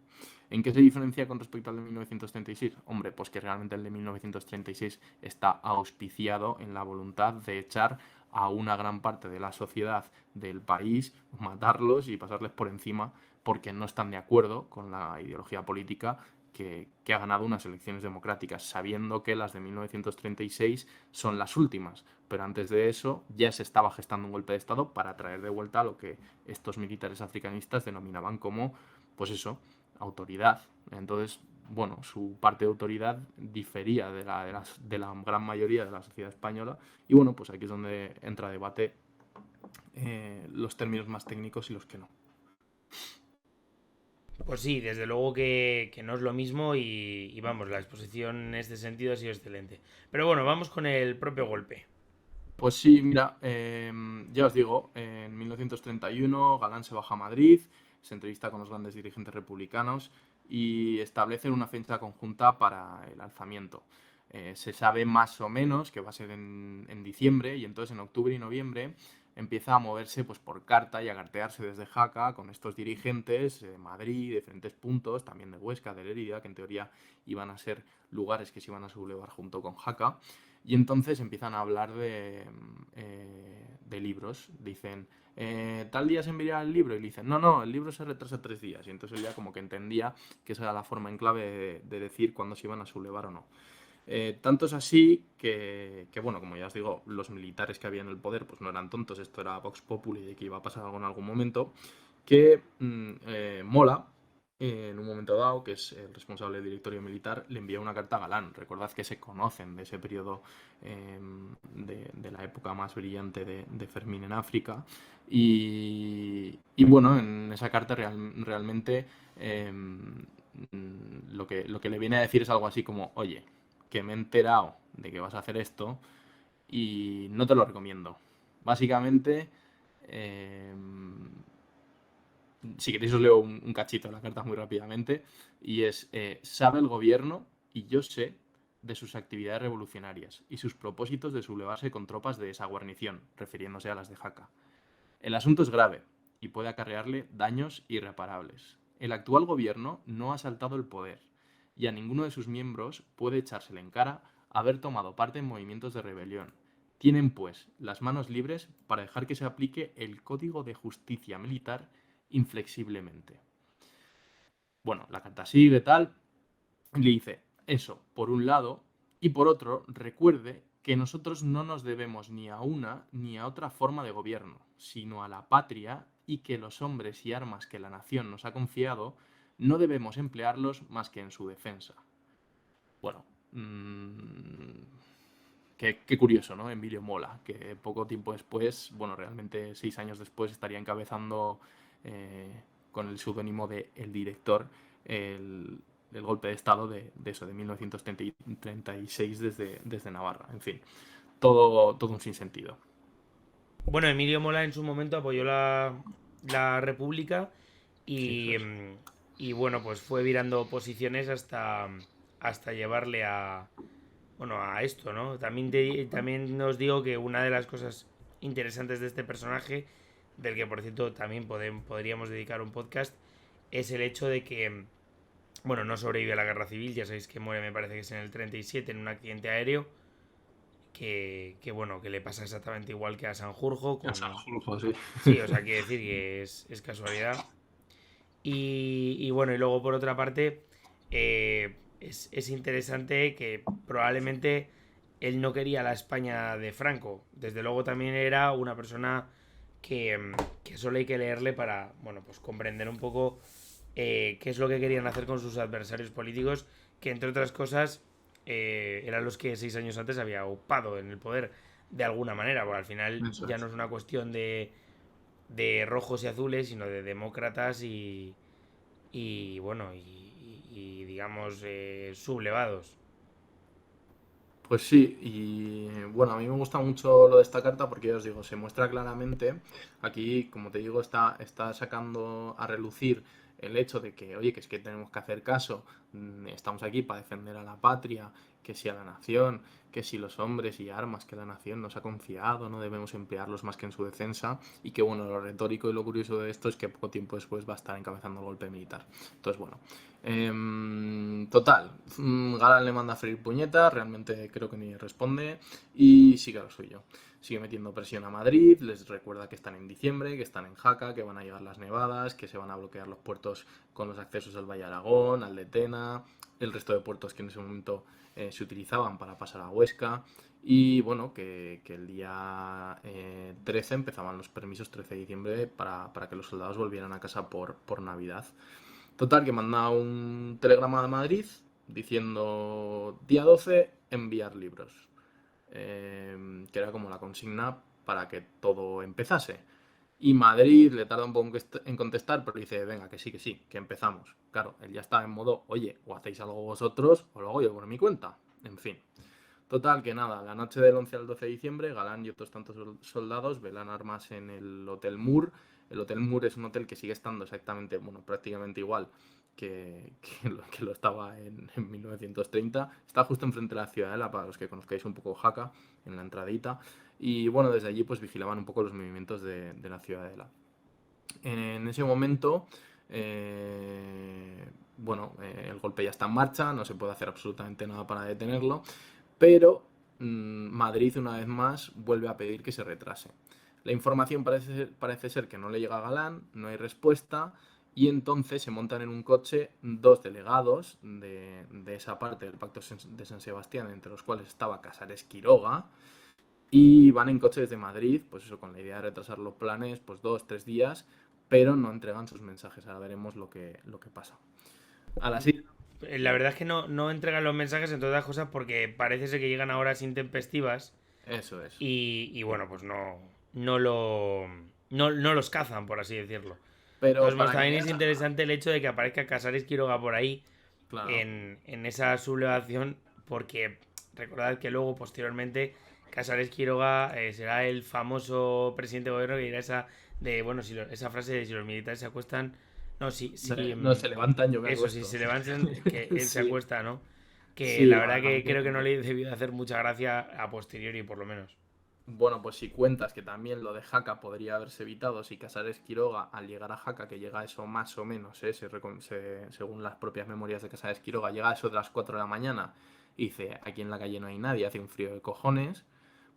¿En qué se diferencia con respecto al de 1936? Hombre, pues que realmente el de 1936 está auspiciado en la voluntad de echar a una gran parte de la sociedad del país, matarlos y pasarles por encima porque no están de acuerdo con la ideología política que ha ganado unas elecciones democráticas, sabiendo que las de 1936 son las últimas. Pero antes de eso ya se estaba gestando un golpe de Estado para traer de vuelta lo que estos militares africanistas denominaban como, pues eso, autoridad. Entonces, bueno, su parte de autoridad difería de la gran mayoría de la sociedad española. Y bueno, pues aquí es donde entra a debate los términos más técnicos y los que no. Pues sí, desde luego que no es lo mismo y vamos, la exposición en este sentido ha sido excelente. Pero bueno, vamos con el propio golpe. Pues sí, mira, ya os digo, en 1931 Galán se baja a Madrid, se entrevista con los grandes dirigentes republicanos y establecen una fecha conjunta para el alzamiento. Se sabe más o menos que va a ser en diciembre y entonces en octubre y noviembre empieza a moverse pues, por carta y a cartearse desde Jaca con estos dirigentes de Madrid, de diferentes puntos, también de Huesca, de Lérida, que en teoría iban a ser lugares que se iban a sublevar junto con Jaca. Y entonces empiezan a hablar de libros. Dicen, tal día se enviará el libro. Y le dicen, no, no, el libro se retrasa 3 días. Y entonces él ya como que entendía que esa era la forma en clave de decir cuándo se iban a sublevar o no. Tanto es así que, bueno, como ya os digo, los militares que había en el poder pues no eran tontos. Esto era Vox Populi de que iba a pasar algo en algún momento. Que Mola, en un momento dado, que es el responsable del directorio militar, le envía una carta a Galán. Recordad que se conocen de ese periodo de la época más brillante de Fermín en África. Y bueno, en esa carta realmente lo que le viene a decir es algo así como, oye, que me he enterado de que vas a hacer esto y no te lo recomiendo. Básicamente... si queréis os leo un cachito de la carta muy rápidamente, y es, sabe el gobierno, y yo sé, de sus actividades revolucionarias y sus propósitos de sublevarse con tropas de esa guarnición, refiriéndose a las de Jaca. El asunto es grave y puede acarrearle daños irreparables. El actual gobierno no ha asaltado el poder y a ninguno de sus miembros puede echársele en cara haber tomado parte en movimientos de rebelión. Tienen, pues, las manos libres para dejar que se aplique el Código de Justicia Militar inflexiblemente. Bueno, la carta sigue tal, y le dice eso, por un lado, y por otro, recuerde que nosotros no nos debemos ni a una ni a otra forma de gobierno, sino a la patria y que los hombres y armas que la nación nos ha confiado no debemos emplearlos más que en su defensa. Bueno, qué curioso, ¿no? Emilio Mola, que poco tiempo después, bueno, realmente 6 años después, estaría encabezando con el seudónimo de El Director el golpe de Estado de eso, de 1936 desde Navarra. En fin, todo un sinsentido. Bueno, Emilio Mola en su momento apoyó la República Sí, eso y, es. y bueno, pues fue virando posiciones hasta llevarle bueno, a esto, ¿no? También os digo que una de las cosas interesantes de este personaje del que por cierto también podríamos dedicar un podcast, es el hecho de que, bueno, no sobrevive a la guerra civil, ya sabéis que muere, me parece que es en el 37 en un accidente aéreo, bueno, que le pasa exactamente igual que a Sanjurjo, O sea, Julfo, sí. Sí, o sea, quiere decir que es casualidad. Bueno, y luego por otra parte, es interesante que probablemente él no quería la España de Franco. Desde luego también era una persona que solo hay que leerle para, bueno, pues comprender un poco qué es lo que querían hacer con sus adversarios políticos, que entre otras cosas eran los que 6 años antes había upado en el poder de alguna manera, porque al final Eso ya no es. es una cuestión de rojos y azules, sino de demócratas bueno, digamos sublevados. Pues sí, y bueno, a mí me gusta mucho lo de esta carta porque ya os digo, se muestra claramente, aquí, como te digo, está sacando a relucir el hecho de que, oye, que es que tenemos que hacer caso, estamos aquí para defender a la patria, que si a la nación, que si los hombres y armas que la nación nos ha confiado, no debemos emplearlos más que en su defensa, y que bueno, lo retórico y lo curioso de esto es que poco tiempo después va a estar encabezando el golpe militar. Entonces, bueno, total, Galán le manda a freír puñetas, realmente creo que ni responde y sigue a lo suyo. Sigue metiendo presión a Madrid, les recuerda que están en diciembre, que están en Jaca, que van a llegar las nevadas, que se van a bloquear los puertos con los accesos al Valle de Aragón, al de Tena, el resto de puertos que en ese momento se utilizaban para pasar a Huesca. Y bueno, que el día 13 empezaban los permisos, 13 de diciembre, para que los soldados volvieran a casa por Navidad. Total, que manda un telegrama de Madrid diciendo día 12 enviar libros. Que era como la consigna para que todo empezase. Y Madrid le tarda un poco en contestar, pero dice, venga, que sí, que empezamos. Claro, él ya está en modo, oye, o hacéis algo vosotros o lo hago yo por mi cuenta. En fin. Total, que nada, la noche del 11 al 12 de diciembre, Galán y otros tantos soldados velan armas en el Hotel Moore. El Hotel Moore es un hotel que sigue estando exactamente, bueno, prácticamente igual que lo estaba en 1930. Está justo enfrente de la Ciudadela, para los que conozcáis un poco Jaca, en la entradita. Y bueno, desde allí pues vigilaban un poco los movimientos de la Ciudadela. En ese momento, el golpe ya está en marcha, no se puede hacer absolutamente nada para detenerlo, pero Madrid una vez más vuelve a pedir que se retrase. La información parece ser que no le llega a Galán, no hay respuesta, y entonces se montan en un coche dos delegados de esa parte del Pacto de San Sebastián, entre los cuales estaba Casares Quiroga, y van en coche desde Madrid, pues eso, con la idea de retrasar los planes, pues 2, 3 días, pero no entregan sus mensajes. Ahora veremos lo que pasa. A las 6. La verdad es que no entregan los mensajes en todas las cosas porque parece ser que llegan a horas intempestivas Eso es. bueno, pues no los cazan, por así decirlo. Pero Entonces, pues para que también es veas, interesante el hecho de que aparezca Casares Quiroga por ahí claro, en esa sublevación, porque recordad que luego, posteriormente, Casares Quiroga será el famoso presidente de gobierno que dirá bueno, esa frase de si los militares se acuestan, no, no se levantan, yo me eso, si acuesto. se levantan, que él se Sí, acuesta, ¿no? Que sí, la verdad que bastante. creo que no le debió de hacer mucha gracia a posteriori, por lo menos. Bueno, pues si cuentas que también lo de Jaca podría haberse evitado si Casares Quiroga, al llegar a Jaca, que llega a eso más o menos, según las propias memorias de Casares Quiroga, llega a eso de las 4 de la mañana y dice, aquí en la calle no hay nadie, hace un frío de cojones,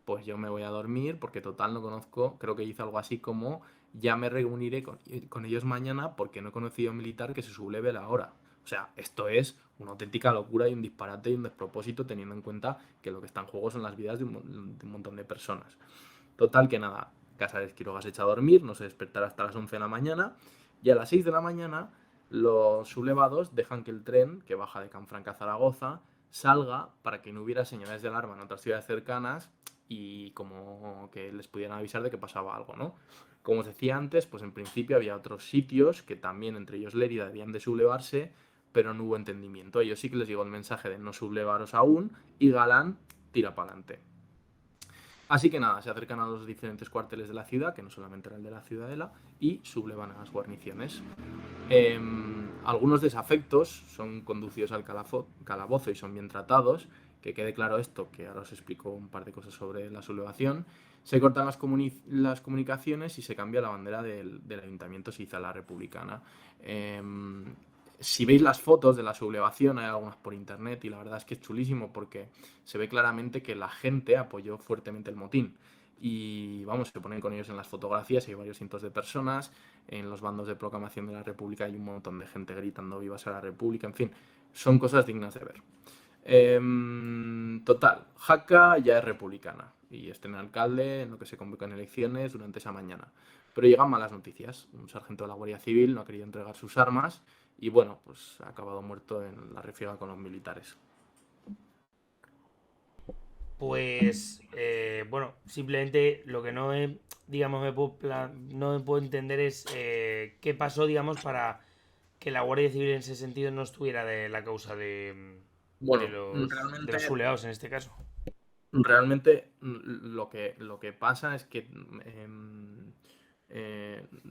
pues yo me voy a dormir porque total no conozco, creo que hizo algo así como, ya me reuniré con ellos mañana porque no he conocido a un militar que se subleve la hora. O sea, esto es una auténtica locura y un disparate y un despropósito teniendo en cuenta que lo que está en juego son las vidas de un montón de personas. Total que nada, Casares Quiroga se echa a dormir, no se despertará hasta las 11 de la mañana y a las 6 de la mañana los sublevados dejan que el tren, que baja de Canfranc a Zaragoza, salga para que no hubiera señales de alarma en otras ciudades cercanas y como que les pudieran avisar de que pasaba algo, ¿no? Como os decía antes, pues en principio había otros sitios que también, entre ellos Lérida, debían de sublevarse, pero no hubo entendimiento. A ellos sí que les llegó el mensaje de no sublevaros aún y Galán tira para adelante. Así que nada, se acercan a los diferentes cuarteles de la ciudad, que no solamente era el de la Ciudadela, y sublevan a las guarniciones. Algunos desafectos son conducidos al calabozo y son bien tratados, que quede claro esto, que ahora os explico un par de cosas sobre la sublevación, se cortan las comunicaciones y se cambia la bandera del ayuntamiento, se hizo la republicana. Si veis las fotos de la sublevación, hay algunas por internet y la verdad es que es chulísimo porque se ve claramente que la gente apoyó fuertemente el motín. Y vamos, se ponen con ellos en las fotografías, hay varios cientos de personas, en los bandos de proclamación de la República hay un montón de gente gritando vivas a la República, en fin, son cosas dignas de ver. Total, Jaca ya es republicana y estrena alcalde en lo que se convocan elecciones durante esa mañana. Pero llegan malas noticias. Un sargento de la Guardia Civil no ha querido entregar sus armas y bueno, pues ha acabado muerto en la refriega con los militares. Pues, bueno, simplemente lo que no he, digamos, no me puedo entender es qué pasó, digamos, para que la Guardia Civil en ese sentido no estuviera de la causa Bueno, de los sublevados en este caso. realmente lo que pasa es que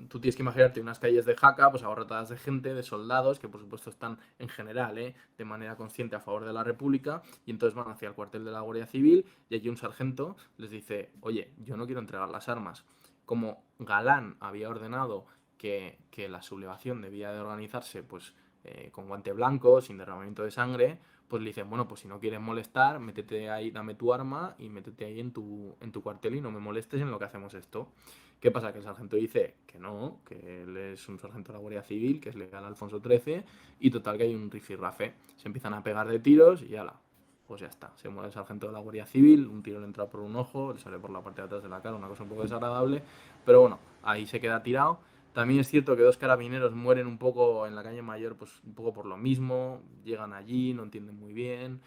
tú tienes que imaginarte unas calles de Jaca pues abarrotadas de gente, de soldados, que por supuesto están en general de manera consciente a favor de la República, y entonces van hacia el cuartel de la Guardia Civil y allí un sargento les dice, oye, yo no quiero entregar las armas. Como Galán había ordenado que la sublevación debía de organizarse pues con guante blanco, sin derramamiento de sangre, pues le dicen, bueno, pues si no quieres molestar, métete ahí, dame tu arma y métete ahí en tu cuartel y no me molestes en lo que hacemos esto. ¿Qué pasa? Que el sargento dice que no, que él es un sargento de la Guardia Civil, que es legal Alfonso XIII, y total que hay un rifirrafe. Se empiezan a pegar de tiros y ala, pues ya está. Se muere el sargento de la Guardia Civil, un tiro le entra por un ojo, le sale por la parte de atrás de la cara, una cosa un poco desagradable, pero bueno, ahí se queda tirado. También es cierto que dos carabineros mueren un poco en la calle Mayor, pues un poco por lo mismo, llegan allí, no entienden muy bien,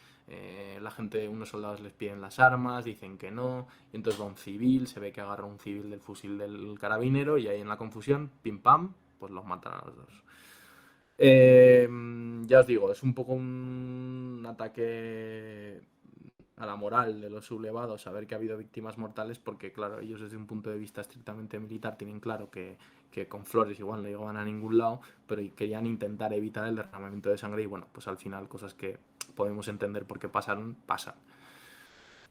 la gente, unos soldados les piden las armas, dicen que no, y entonces va un civil, se ve que agarra un civil del fusil del carabinero y ahí en la confusión, pim pam, pues los matan a los dos. Eh, ya os digo, es un poco un ataque a la moral de los sublevados saber que ha habido víctimas mortales porque, claro, ellos desde un punto de vista estrictamente militar tienen claro que con flores igual no llegaban a ningún lado, pero querían intentar evitar el derramamiento de sangre y bueno, pues al final cosas que podemos entender por qué pasaron, pasan.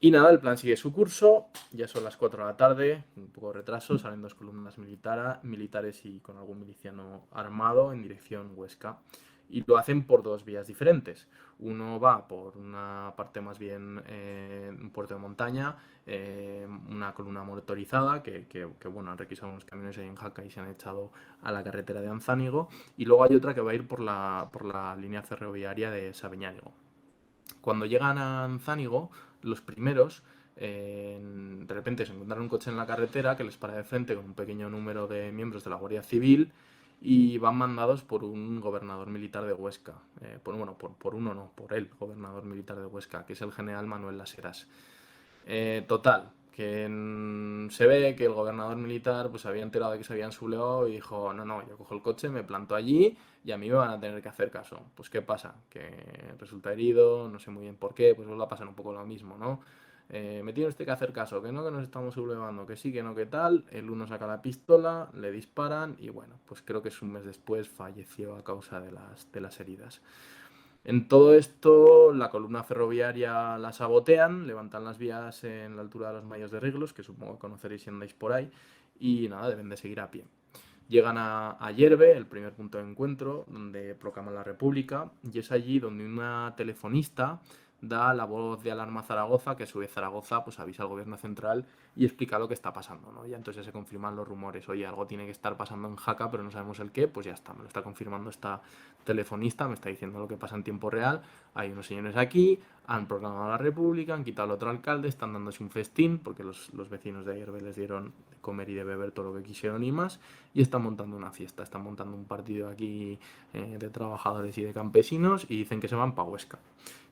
Y nada, el plan sigue su curso, ya son las 4 de la tarde, un poco de retraso, salen dos columnas militares y con algún miliciano armado en dirección Huesca. Y lo hacen por dos vías diferentes. Uno va por una parte más bien un puerto de montaña, una columna motorizada que, bueno, han requisado unos camiones ahí en Jaca y se han echado a la carretera de Anzánigo. Y luego hay otra que va a ir por la línea ferroviaria de Sabeñánigo. Cuando llegan a Anzánigo, los primeros de repente se encuentran un coche en la carretera que les para de frente con un pequeño número de miembros de la Guardia Civil y van mandados por un gobernador militar de Huesca. Por el gobernador militar de Huesca, que es el general Manuel Las Heras. Total, que se ve que el gobernador militar pues había enterado de que se habían sublevado y dijo, no, yo cojo el coche, me planto allí y a mí me van a tener que hacer caso. Pues ¿qué pasa? Que resulta herido, no sé muy bien por qué, pues os va a pasar un poco lo mismo, ¿no? Me tiene usted que hacer caso, que no, que nos estamos sublevando, que sí, que no, que tal. El uno saca la pistola, le disparan y bueno, pues creo que es un mes después falleció a causa de las heridas. En todo esto, la columna ferroviaria la sabotean, levantan las vías en la altura de los Mayos de Riglos, que supongo que conoceréis si andáis por ahí, y nada, deben de seguir a pie. Llegan a Yerbe, el primer punto de encuentro, donde proclaman la República, y es allí donde una telefonista da la voz de alarma a Zaragoza, que a su vez Zaragoza pues avisa al gobierno central y explica lo que está pasando, ¿no? Ya entonces se confirman los rumores, oye, algo tiene que estar pasando en Jaca, pero no sabemos el qué, pues ya está, me lo está confirmando esta telefonista, me está diciendo lo que pasa en tiempo real, hay unos señores aquí, han proclamado la República, han quitado al otro alcalde, están dándose un festín, porque los vecinos de Ayerbe les dieron de comer y de beber todo lo que quisieron y más, y están montando una fiesta, están montando un partido aquí de trabajadores y de campesinos, y dicen que se van para Huesca.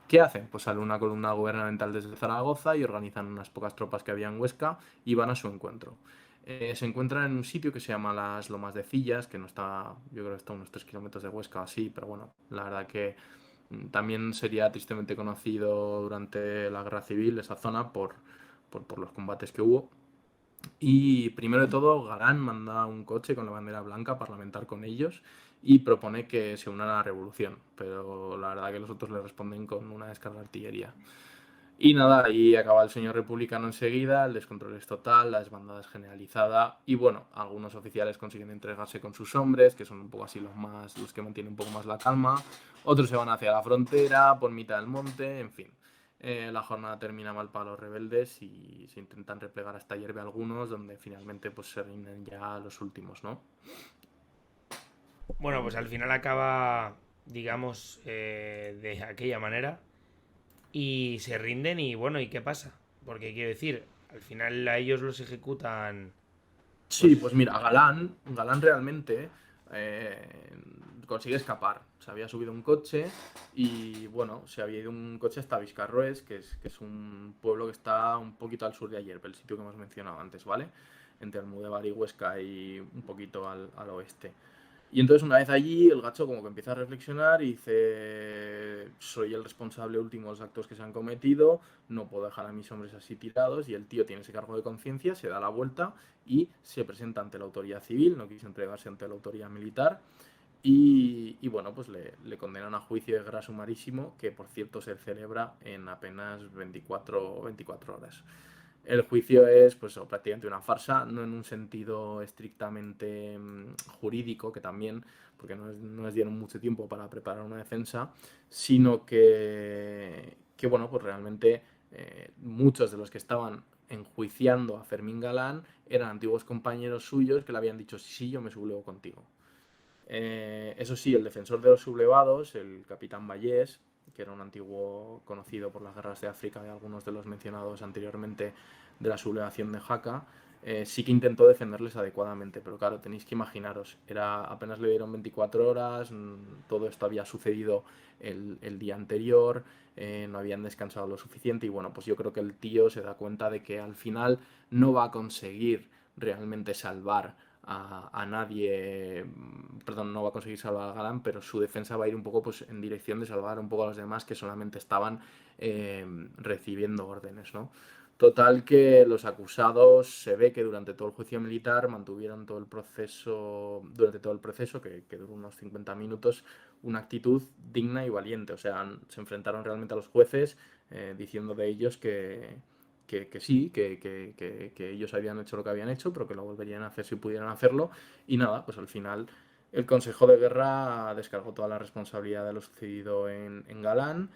¿Qué hacen? Pues sale una columna gubernamental desde Zaragoza y organizan unas pocas tropas que había en Huesca y van a su encuentro. Se encuentran en un sitio que se llama las Lomas de Cillas, que no está, yo creo que está a unos 3 kilómetros de Huesca o así, pero bueno, la verdad que también sería tristemente conocido durante la Guerra Civil esa zona por los combates que hubo. Y primero de todo, Galán manda un coche con la bandera blanca a parlamentar con ellos y propone que se unan a la revolución, pero la verdad que los otros le responden con una descarga de artillería. Y nada, ahí acaba el sueño republicano enseguida, el descontrol es total, la desbandada es generalizada y bueno, algunos oficiales consiguen entregarse con sus hombres, que son un poco así los que mantienen un poco más la calma, otros se van hacia la frontera, por mitad del monte, en fin. La jornada termina mal para los rebeldes y se intentan replegar hasta Yerbe algunos, donde finalmente pues se rinden ya los últimos, ¿no? Bueno, pues al final acaba, digamos, de aquella manera y se rinden y bueno, ¿y qué pasa? Porque quiero decir, al final a ellos los ejecutan, Sí, pues pues mira, Galán realmente eh, consigue escapar. Se había subido a un coche y bueno, se había ido un coche hasta Viscarroes, que es un pueblo que está un poquito al sur de Ayerbe, el sitio que hemos mencionado antes, ¿vale? Entre Almudévar y Huesca y un poquito al oeste. Y entonces una vez allí, el gacho como que empieza a reflexionar y dice, soy el responsable último de los actos que se han cometido, no puedo dejar a mis hombres así tirados, y el tío tiene ese cargo de conciencia, se da la vuelta y se presenta ante la autoridad civil, no quiso entregarse ante la autoridad militar, y bueno, pues le condenan a juicio de guerra sumarísimo, que por cierto se celebra en apenas 24 horas. El juicio es pues prácticamente una farsa, no en un sentido estrictamente jurídico, que también, porque no les dieron mucho tiempo para preparar una defensa, sino que bueno, pues realmente muchos de los que estaban enjuiciando a Fermín Galán eran antiguos compañeros suyos que le habían dicho, sí, sí, yo me sublevo contigo. Eso sí, el defensor de los sublevados, el capitán Vallés, que era un antiguo conocido por las guerras de África de algunos de los mencionados anteriormente de la sublevación de Jaca, sí que intentó defenderles adecuadamente, pero claro, tenéis que imaginaros, apenas le dieron 24 horas, todo esto había sucedido el día anterior, no habían descansado lo suficiente y bueno, pues yo creo que el tío se da cuenta de que al final no va a conseguir realmente salvar a nadie, perdón, no va a conseguir salvar a Galán, pero su defensa va a ir un poco pues, en dirección de salvar un poco a los demás que solamente estaban recibiendo órdenes, ¿no? Total que los acusados se ve que durante todo el juicio militar mantuvieron todo el proceso, durante todo el proceso, que duró unos 50 minutos, una actitud digna y valiente. O sea, se enfrentaron realmente a los jueces diciendo de ellos que sí, que ellos habían hecho lo que habían hecho, pero que lo volverían a hacer si pudieran hacerlo. Y nada, pues al final el Consejo de Guerra descargó toda la responsabilidad de lo sucedido en Galán.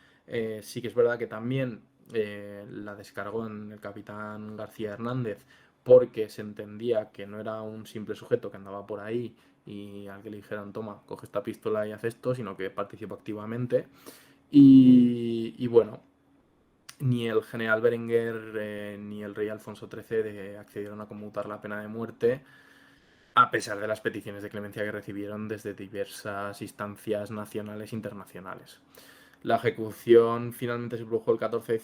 Sí que es verdad que también la descargó en el capitán García Hernández porque se entendía que no era un simple sujeto que andaba por ahí y al que le dijeran, toma, coge esta pistola y haz esto, sino que participó activamente. Y bueno, ni el general Berenguer ni el rey Alfonso XIII accedieron a conmutar la pena de muerte, a pesar de las peticiones de clemencia que recibieron desde diversas instancias nacionales e internacionales. La ejecución finalmente se produjo el 14 de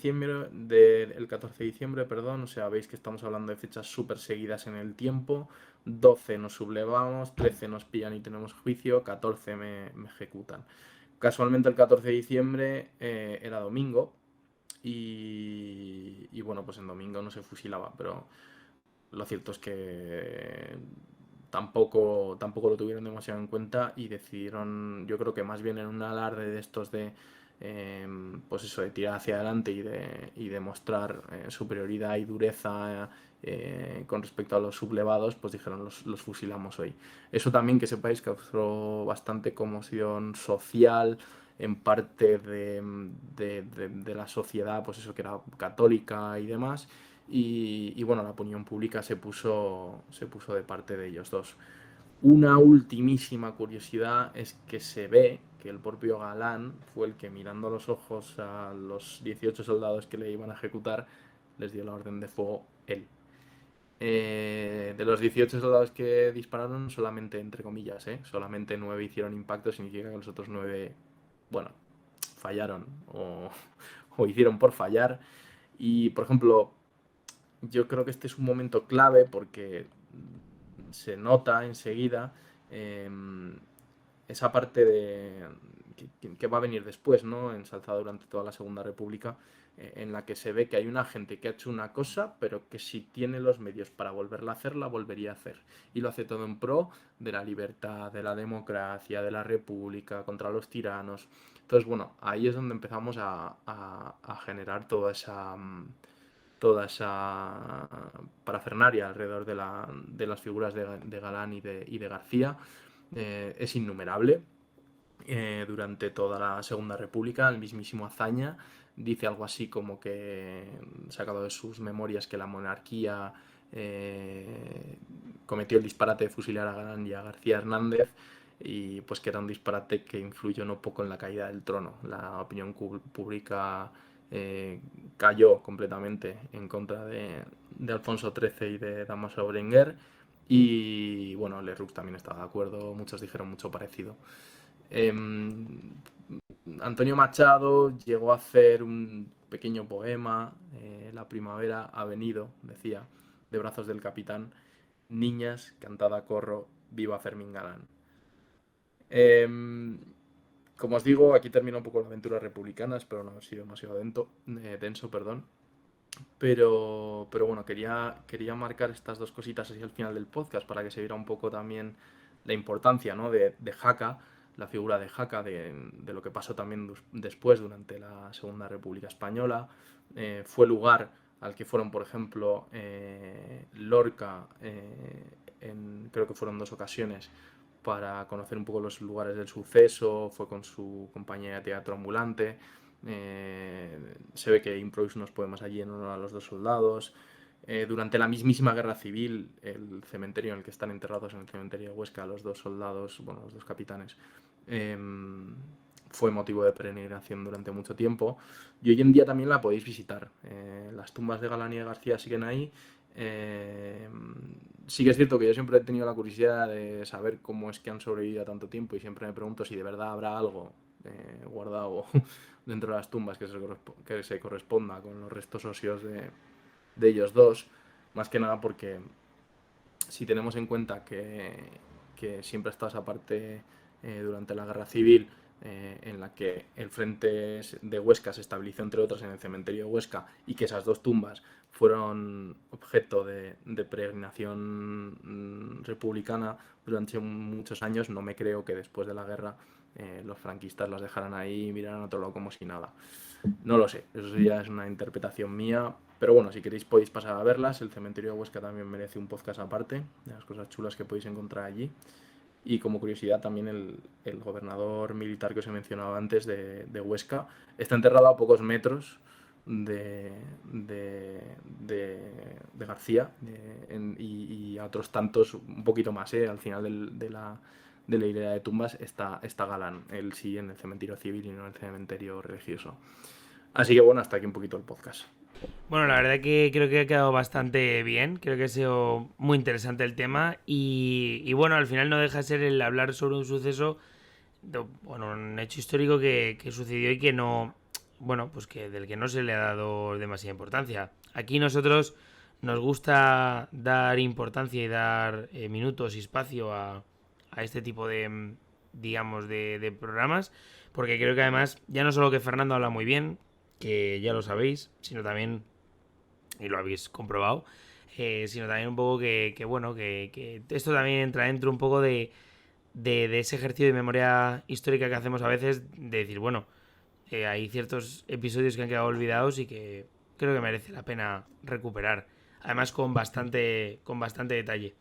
diciembre, perdón, o sea, veis que estamos hablando de fechas súper seguidas en el tiempo. 12 nos sublevamos, 13 nos pillan y tenemos juicio, 14 me ejecutan. Casualmente el 14 de diciembre era domingo, y bueno, pues en domingo no se fusilaba, pero lo cierto es que tampoco lo tuvieron demasiado en cuenta y decidieron, yo creo que más bien en un alarde de estos de, pues eso, de tirar hacia adelante y de mostrar superioridad y dureza con respecto a los sublevados, pues dijeron los fusilamos hoy. Eso también que sepáis causó bastante conmoción social en parte de la sociedad, pues eso que era católica y demás. Y bueno, la opinión pública se puso de parte de ellos dos. Una ultimísima curiosidad es que se ve que el propio Galán fue el que, mirando a los ojos a los 18 soldados que le iban a ejecutar, les dio la orden de fuego él. De los 18 soldados que dispararon, solamente, entre comillas, solamente 9 hicieron impacto, significa que los otros 9, bueno, fallaron o hicieron por fallar. Y, por ejemplo, yo creo que este es un momento clave porque se nota enseguida eh, esa parte que va a venir después, ¿no? Ensalzada durante toda la Segunda República, en la que se ve que hay una gente que ha hecho una cosa, pero que si tiene los medios para volverla a hacer, la volvería a hacer. Y lo hace todo en pro de la libertad, de la democracia, de la república, contra los tiranos. Entonces, bueno, ahí es donde empezamos a generar toda esa parafernalia alrededor de las figuras de Galán y de García. Es innumerable. Durante toda la Segunda República, el mismísimo Azaña dice algo así como que, sacado de sus memorias, que la monarquía cometió el disparate de fusilar a Galán y a García Hernández, y pues que era un disparate que influyó no poco en la caída del trono. La opinión pública cayó completamente en contra de Alfonso XIII y de Dámaso Berenguer, y bueno, Lerroux también estaba de acuerdo, muchos dijeron mucho parecido. Antonio Machado llegó a hacer un pequeño poema, La primavera ha venido, decía, de brazos del capitán, niñas, cantad a corro, viva Fermín Galán. Como os digo, aquí termina un poco la aventura republicana, espero no haber sido demasiado denso, perdón. Pero bueno, quería marcar estas dos cositas así al final del podcast para que se viera un poco también la importancia, ¿no?, de Jaca, la figura de Jaca, de lo que pasó también después durante la Segunda República Española. Fue lugar al que fueron, por ejemplo, Lorca, creo que fueron 2 ocasiones, para conocer un poco los lugares del suceso. Fue con su compañía de teatro ambulante. Se ve que improvisó unos poemas allí en honor a los 2 soldados. Durante la mismísima guerra civil, el cementerio en el que están enterrados, en el cementerio de Huesca, los 2 soldados, bueno, los 2 capitanes, fue motivo de peregrinación durante mucho tiempo, y hoy en día también la podéis visitar. Las tumbas de Galán y de García siguen ahí. Sí que es cierto que yo siempre he tenido la curiosidad de saber cómo es que han sobrevivido a tanto tiempo, y siempre me pregunto si de verdad habrá algo guardado dentro de las tumbas que se corresponda con los restos óseos de ellos dos, más que nada porque si tenemos en cuenta que siempre está esa parte durante la guerra civil en la que el frente de Huesca se estabilizó, entre otras, en el cementerio de Huesca, y que esas 2 tumbas fueron objeto de peregrinación republicana durante muchos años, no me creo que después de la guerra los franquistas las dejaran ahí y miraran a otro lado como si nada. No lo sé, eso ya es una interpretación mía, pero bueno, si queréis podéis pasar a verlas. El cementerio de Huesca también merece un podcast aparte, de las cosas chulas que podéis encontrar allí. Y como curiosidad, también el gobernador militar que os he mencionado antes de Huesca está enterrado a pocos metros de García, y a otros tantos, un poquito más, al final de la hilera de tumbas está Galán, él sí en el cementerio civil y no en el cementerio religioso. Así que bueno, hasta aquí un poquito el podcast. Bueno, la verdad que creo que ha quedado bastante bien, creo que ha sido muy interesante el tema, y bueno, al final no deja de ser el hablar sobre un suceso, bueno, un hecho histórico que sucedió y que no, bueno, pues que del que no se le ha dado demasiada importancia. Aquí nosotros nos gusta dar importancia y dar minutos y espacio a este tipo de, digamos, de programas, porque creo que además, ya no solo que Fernando habla muy bien, que ya lo sabéis, sino también, y lo habéis comprobado, sino también un poco bueno, que esto también entra dentro un poco de ese ejercicio de memoria histórica que hacemos a veces, de decir, bueno, hay ciertos episodios que han quedado olvidados y que creo que merece la pena recuperar, además con bastante detalle.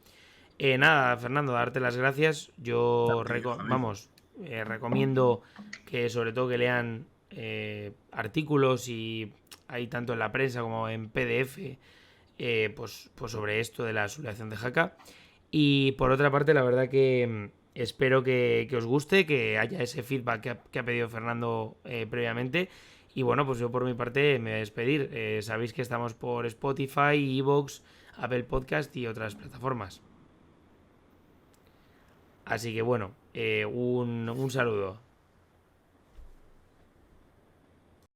Nada, Fernando, darte las gracias. Yo recomiendo que sobre todo que lean artículos, y hay tanto en la prensa como en PDF, pues sobre esto de la sublevación de Jaca. Y por otra parte, la verdad que espero que os guste, que haya ese feedback que ha pedido Fernando previamente. Y bueno, pues yo por mi parte me voy a despedir. Sabéis que estamos por Spotify, iVoox, Apple Podcast y otras plataformas. Así que bueno, un saludo.